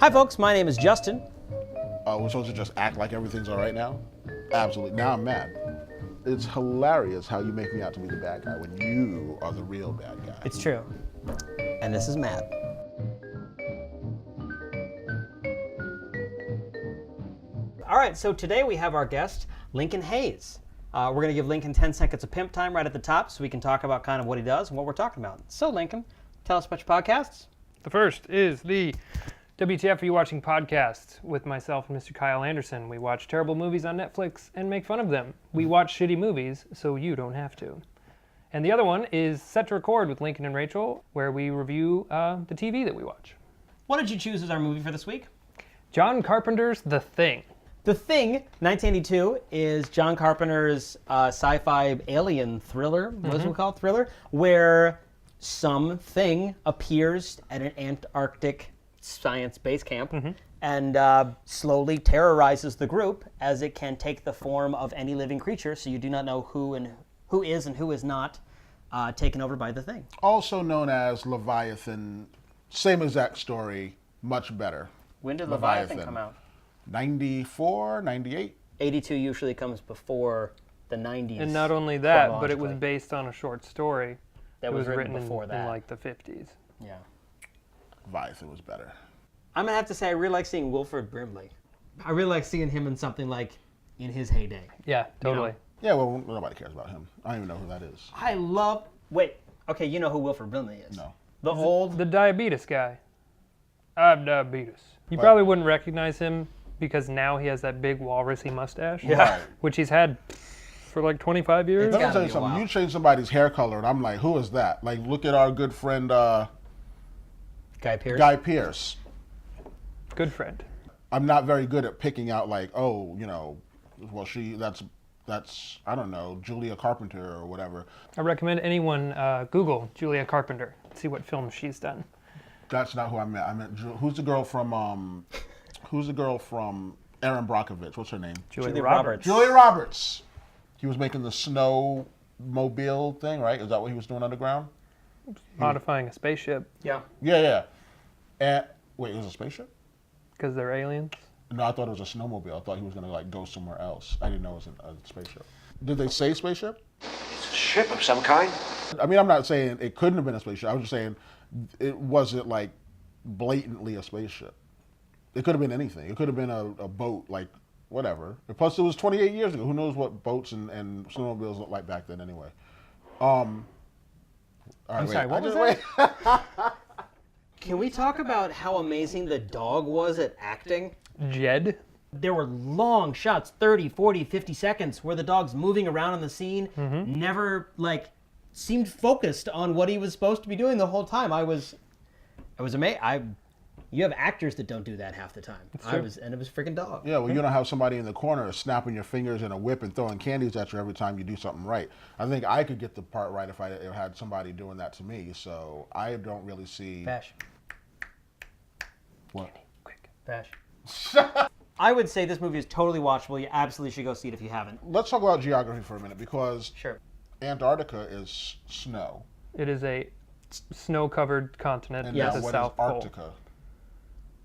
Hi folks, my name is Justin. We're supposed to just act like everything's all right now? Absolutely. Now I'm mad. It's hilarious how you make me out to be the bad guy when you are the real bad guy. It's true. And this is Matt. All right, so today we have our guest, Lincoln Hayes. We're going to give Lincoln 10 seconds of pimp time right at the top so we can talk about kind of what he does and what we're talking about. So Lincoln, tell us about your podcasts. The first is the WTF Are You Watching podcast with myself and Mr. Kyle Anderson. We watch terrible movies on Netflix and make fun of them. We watch shitty movies so you don't have to. And the other one is Set to Record with Lincoln and Rachel, where we review the TV that we watch. What did you choose as our movie for this week? John Carpenter's The Thing. The Thing, 1982, is John Carpenter's sci-fi alien thriller, what is it called? Thriller, where something appears at an Antarctic science base camp and slowly terrorizes the group as it can take the form of any living creature, so you do not know who is and who is not taken over by the Thing. Also known as Leviathan, same exact story, much better. When did Leviathan come out? 94, 98? 82 usually comes before the 90s. And not only that, but it was chronologically. based on a short story That was written in, before that. in like the 50s. Yeah. Leviathan was better. I'm going to have to say I really like seeing Wilford Brimley. I really like seeing him in something like in his heyday. Yeah, totally. Yeah, well, nobody cares about him. I don't even know who that is. I love... Wait. Okay, you know who Wilford Brimley is. No. The old... The diabetes guy. I have diabetes. You Right. probably wouldn't recognize him because now he has that big walrusy mustache. Yeah. Right. Which he's had for like 25 years. Let me gotta tell you be a something. while. You change somebody's hair color, and I'm like, who is that? Like, look at our good friend Guy Pearce. Guy Pearce. Good friend. I'm not very good at picking out, like, oh, well, that's I don't know, Julia Carpenter or whatever. I recommend anyone Google Julia Carpenter. See what films she's done. That's not who I meant. I meant who's the girl from Erin Brockovich? What's her name? Julia Roberts. Julia Roberts. He was making the snowmobile thing, right? Is that what he was doing underground? Modifying a spaceship Yeah. Yeah. And wait, it was a spaceship? because they're aliens. No, I thought it was a snowmobile. I thought he was gonna like go somewhere else. I didn't know it was a spaceship. Did they say spaceship? It's a ship of some kind. I mean, I'm not saying it couldn't have been a spaceship. I was just saying it wasn't like blatantly a spaceship. It could have been anything. It could have been a boat, like whatever. And plus, it was 28 years ago. Who knows what boats and snowmobiles looked like back then anyway. All right, I'm sorry, what was that? Can we talk about how amazing the dog was at acting? Jed. There were long shots, 30, 40, 50 seconds, where the dog's moving around on the scene, never, seemed focused on what he was supposed to be doing the whole time. I was amazed. You have actors that don't do that half the time. And it was freaking dog. Yeah, well, you don't have somebody in the corner snapping your fingers in a whip and throwing candies at you every time you do something right. I think I could get the part right if I had somebody doing that to me. So I don't really see. Vash. What? Quick. Vash. I would say this movie is totally watchable. You absolutely should go see it if you haven't. Let's talk about geography for a minute because Sure. Antarctica is snow. It is a snow-covered continent And at now the what is South Pole. Arctica?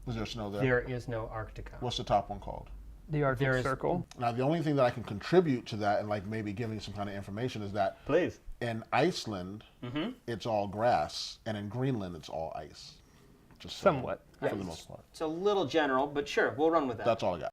Is there snow there? There is no Arctica. What's the top one called? The Arctic There is- Circle. Now, the only thing that I can contribute to that and maybe giving some kind of information is that Please. in Iceland, it's all grass, and in Greenland, it's all ice. Just saying, Somewhat. for the most part. It's a little general, but sure, we'll run with that. That's all I got.